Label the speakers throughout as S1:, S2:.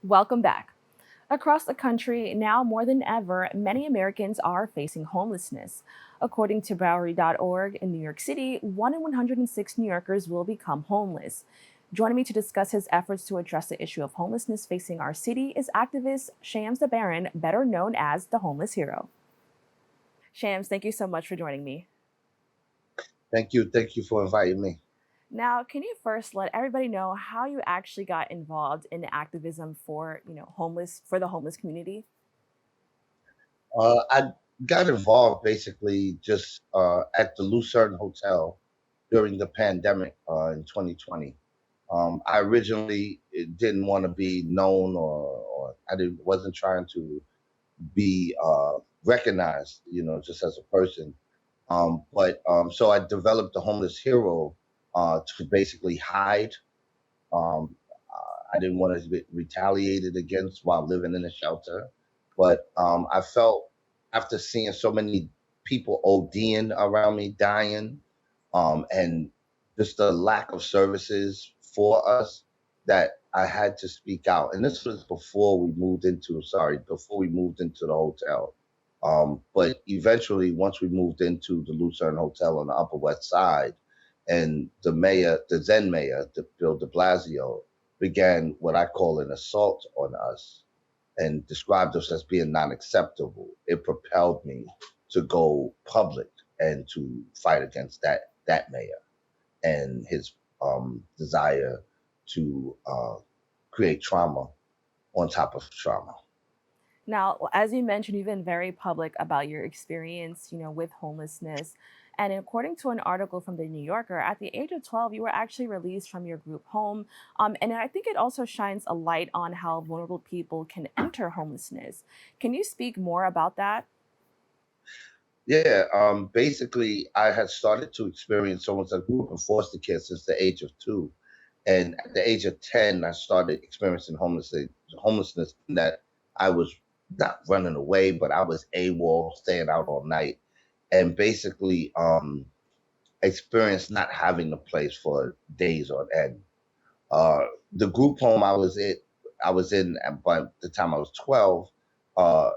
S1: Welcome back. Across the country, now more than ever, many Americans are facing homelessness. According to Bowery.org, in New York City, 1 in 106 New Yorkers will become homeless. Joining me to discuss his efforts to address the issue of homelessness facing our city is activist Shams Dabaron, better known as the Homeless Hero. Shams, thank you so much for joining me.
S2: Thank you. Thank you for inviting me.
S1: Now, can you first let everybody know how you actually got involved in activism for, the homeless community?
S2: I got involved basically just at the Lucerne Hotel during the pandemic in 2020. I originally didn't want to be known, or I didn't wasn't trying to be recognized, just as a person. But so I developed the homeless hero to basically hide. Um, I didn't want to be retaliated against while living in a shelter. But I felt after seeing so many people ODing around me, dying, and just the lack of services for us, that I had to speak out. And this was before we moved into the hotel. But eventually, once we moved into the Lucerne Hotel on the Upper West Side, and the then mayor, Bill de Blasio, began what I call an assault on us and described us as being non acceptable, it propelled me to go public and to fight against that mayor and his desire to create trauma on top of trauma.
S1: Now, as you mentioned, you've been very public about your experience, with homelessness. And according to an article from the New Yorker, at the age of 12, you were actually released from your group home. And I think it also shines a light on how vulnerable people can enter homelessness. Can you speak more about that?
S2: Yeah, basically, I had started to experience almost a group of foster care since the age of 2. And at the age of 10, I started experiencing homelessness in that I was not running away, but I was AWOL, staying out all night, and basically experienced not having a place for days on end. The group home I was in by the time I was 12, uh,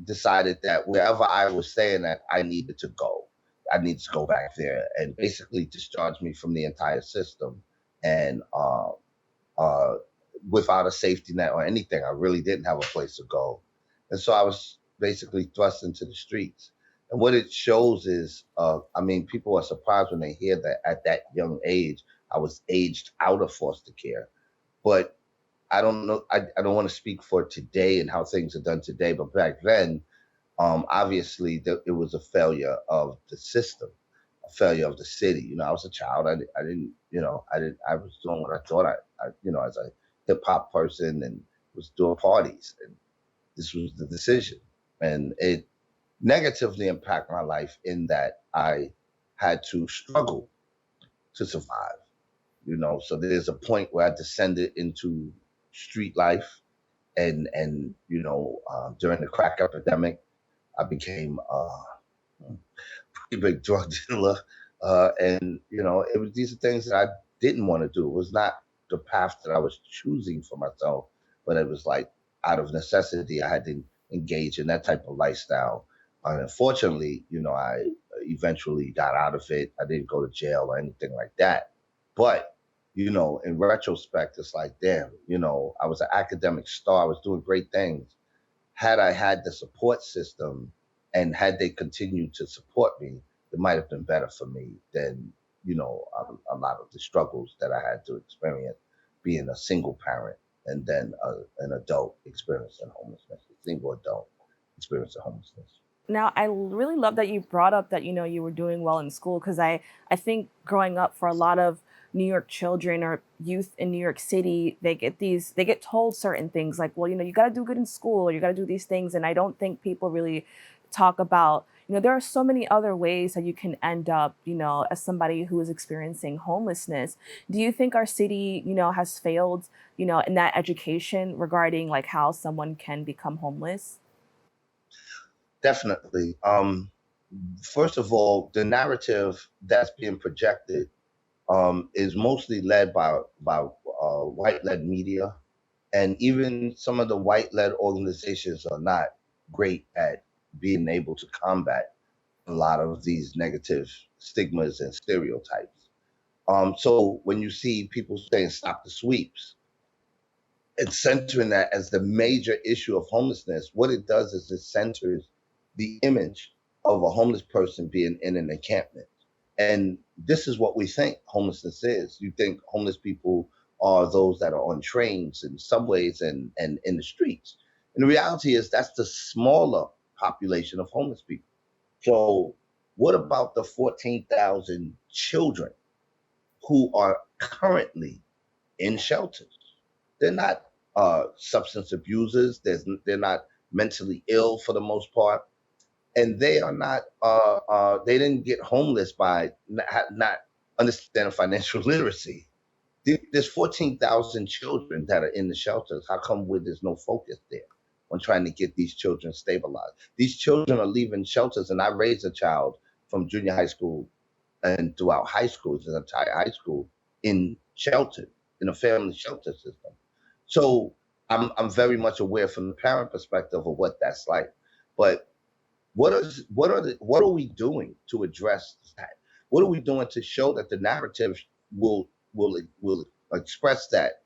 S2: decided that wherever I was staying at, I needed to go. I needed to go back there and basically discharge me from the entire system. And uh, without a safety net or anything, I really didn't have a place to go. And so I was basically thrust into the streets. And what it shows is, I mean, people are surprised when they hear that at that young age, I was aged out of foster care. But I don't know. I don't want to speak for today and how things are done today, but back then, obviously, it was a failure of the system, a failure of the city. I was a child. I didn't. I was doing what I thought. As a hip hop person, and was doing parties, and this was the decision, and it negatively impacted my life in that I had to struggle to survive. So there's a point where I descended into street life, and during the crack epidemic, I became a pretty big drug dealer, and it was these are things that I didn't want to do. It was not the path that I was choosing for myself, but it was like out of necessity. I had to engage in that type of lifestyle, and unfortunately, I eventually got out of it. I didn't go to jail or anything like that, but in retrospect, it's like, damn, I was an academic star. I was doing great things. Had I had the support system and had they continued to support me, it might have been better for me than, a lot of the struggles that I had to experience being a single parent and then an adult experiencing homelessness, a single adult experiencing homelessness.
S1: Now, I really love that you brought up that you were doing well in school, because I think growing up for a lot of New York children or youth in New York City, they get told certain things like, well, you got to do good in school or you got to do these things, and I don't think people really talk about, there are so many other ways that you can end up, as somebody who is experiencing homelessness. Do you think our city, has failed, in that education regarding like how someone can become homeless?
S2: Definitely. First of all, the narrative that's being projected is mostly led by white led media, And even some of the white-led organizations are not great at being able to combat a lot of these negative stigmas and stereotypes. So when you see people saying stop the sweeps and centering that as the major issue of homelessness, what it does is it centers the image of a homeless person being in an encampment. And this is what we think homelessness is. You think homeless people are those that are on trains and subways and in the streets. And the reality is that's the smaller population of homeless people. So, what about the 14,000 children who are currently in shelters? They're not substance abusers. They're not mentally ill for the most part, and they are not. They didn't get homeless by not understanding financial literacy. There's 14,000 children that are in the shelters. How come there's no focus there on trying to get these children stabilized? These children are leaving shelters, and I raised a child from junior high school and throughout high school, his entire high school, in shelter, in a family shelter system. So I'm very much aware from the parent perspective of what that's like. But what are we doing to address that? What are we doing to show that the narrative will express that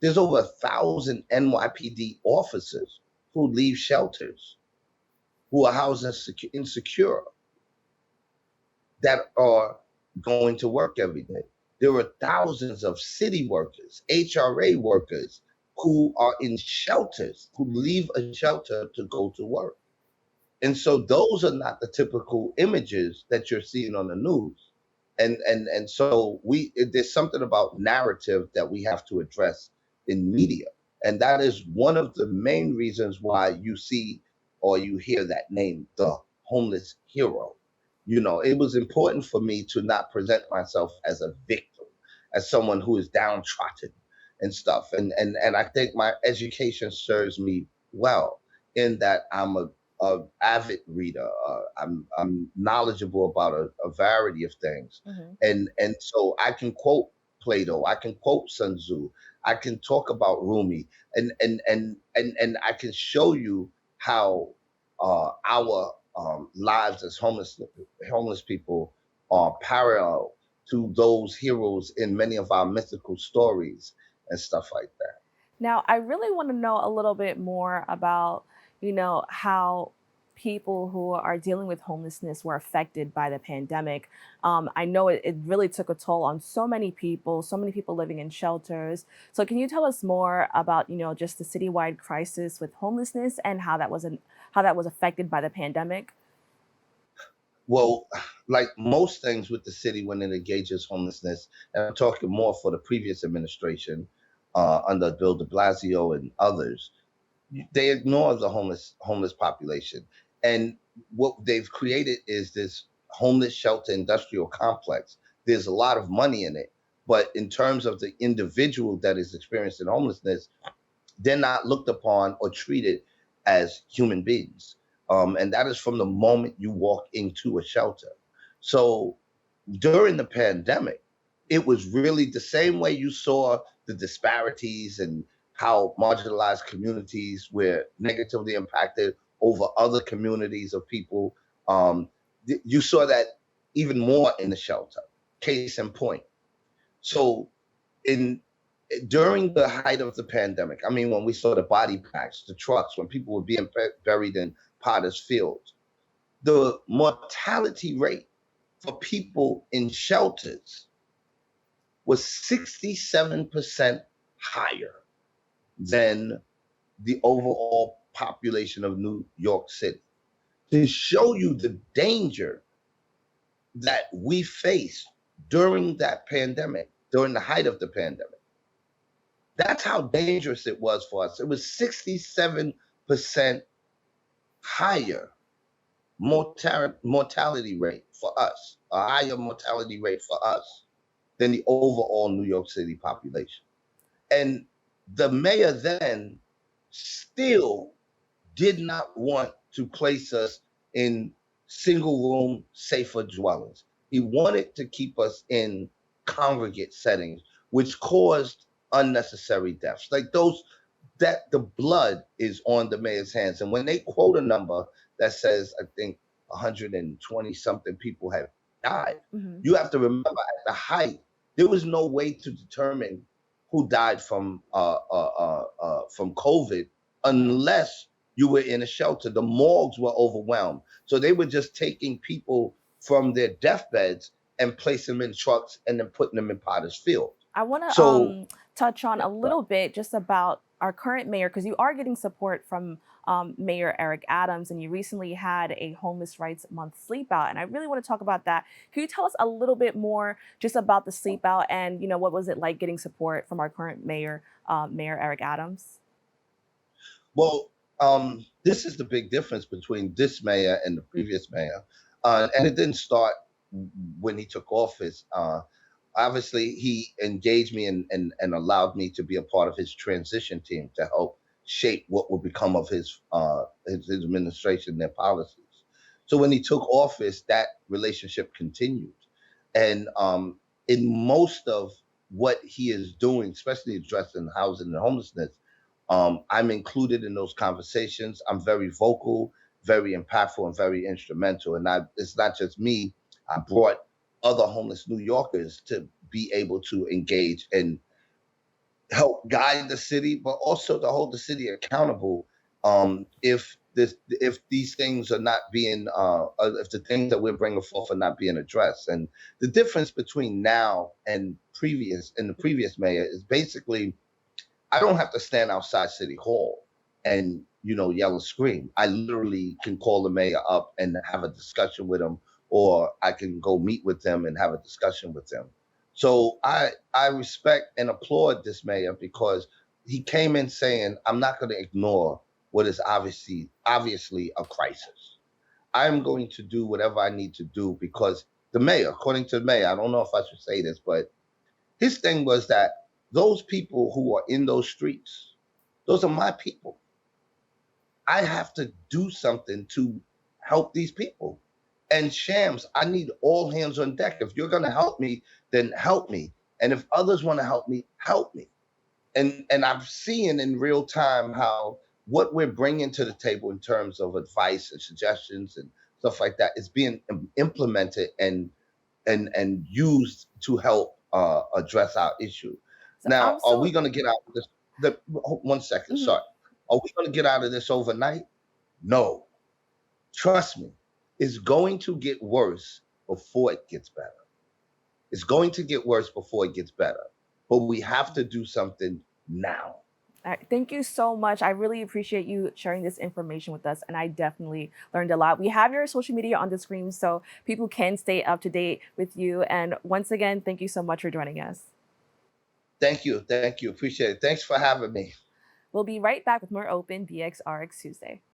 S2: there's over 1,000 NYPD officers who leave shelters, who are housed insecure, that are going to work every day. There are thousands of city workers, HRA workers who are in shelters, who leave a shelter to go to work. And so those are not the typical images that you're seeing on the news. And so there's something about narrative that we have to address in media. And that is one of the main reasons why you see or you hear that name, the homeless hero. It was important for me to not present myself as a victim, as someone who is downtrodden and stuff. And I think my education serves me well in that I'm a avid reader. I'm knowledgeable about a variety of things,
S1: Hmm.
S2: and so I can quote Plato, I can quote Sun Tzu, I can talk about Rumi, and I can show you how our lives as homeless people are parallel to those heroes in many of our mythical stories and stuff like that.
S1: Now, I really want to know a little bit more about, how people who are dealing with homelessness were affected by the pandemic. I know it really took a toll on so many people living in shelters. So, can you tell us more about, just the citywide crisis with homelessness and how that was affected by the pandemic?
S2: Well, like most things with the city when it engages homelessness, and I'm talking more for the previous administration under Bill de Blasio and others, they ignore the homeless population. And what they've created is this homeless shelter industrial complex. There's a lot of money in it, but in terms of the individual that is experiencing homelessness, they're not looked upon or treated as human beings. And that is from the moment you walk into a shelter. So during the pandemic, it was really the same way you saw the disparities and how marginalized communities were negatively impacted over other communities of people. You saw that even more in the shelter. Case in point. So in during the height of the pandemic, I mean, when we saw the body bags, the trucks, when people were being buried in Potter's Field, the mortality rate for people in shelters was 67% higher than the overall population of New York City. To show you the danger that we faced during that pandemic, during the height of the pandemic, that's how dangerous it was for us. It was 67% higher mortality rate for us, a higher mortality rate for us than the overall New York City population. And the mayor then still did not want to place us in single room, safer dwellings. He wanted to keep us in congregate settings, which caused unnecessary deaths. Like those that the blood is on the mayor's hands. And when they quote a number that says, I think 120 something people have died,
S1: Hmm.
S2: you have to remember at the height, there was no way to determine who died from COVID unless you were in a shelter. The morgues were overwhelmed. So they were just taking people from their deathbeds and placing them in trucks and then putting them in Potter's Field.
S1: I want to
S2: So
S1: touch on a little bit just about our current mayor, because you are getting support from Mayor Eric Adams, and you recently had a Homeless Rights Month sleep out, and I really want to talk about that. Can you tell us a little bit more just about the sleep out, and what was it like getting support from our current mayor, Mayor Eric Adams?
S2: Well, this is the big difference between this mayor and the previous mayor, and it didn't start when he took office. Obviously, he engaged me and allowed me to be a part of his transition team to help shape what would become of his administration, their policies. So when he took office, that relationship continued, and in most of what he is doing, especially addressing housing and homelessness, I'm included in those conversations. I'm very vocal, very impactful, and very instrumental. And it's not just me. I brought other homeless New Yorkers to be able to engage and help guide the city, but also to hold the city accountable. If these things are not being, if the things that we're bringing forth are not being addressed, and the difference between now and the previous mayor is basically I don't have to stand outside City Hall and yell and scream. I literally can call the mayor up and have a discussion with him, or I can go meet with them and have a discussion with them. So I respect and applaud this mayor because he came in saying, "I'm not going to ignore what is obviously a crisis. I'm going to do whatever I need to do because the mayor, according to the mayor, I don't know if I should say this, but his thing was that those people who are in those streets, those are my people. I have to do something to help these people. And Shams, I need all hands on deck. If you're going to help me, then help me. And if others want to help me, help me. And I'm seeing in real time how what we're bringing to the table in terms of advice and suggestions and stuff like that is being implemented and used to help address our issue.
S1: So
S2: Now,
S1: I'm
S2: are we
S1: so.
S2: going to get out of this? One second,
S1: Mhm.
S2: sorry. Are we going to get out of this overnight? No. Trust me, it's going to get worse before it gets better. It's going to get worse before it gets better. But we have to do something now.
S1: All right, thank you so much. I really appreciate you sharing this information with us, and I definitely learned a lot. We have your social media on the screen so people can stay up to date with you. And once again, thank you so much for joining us.
S2: Thank you. Thank you. Appreciate it. Thanks for having me.
S1: We'll be right back with more Open BxRx Tuesday.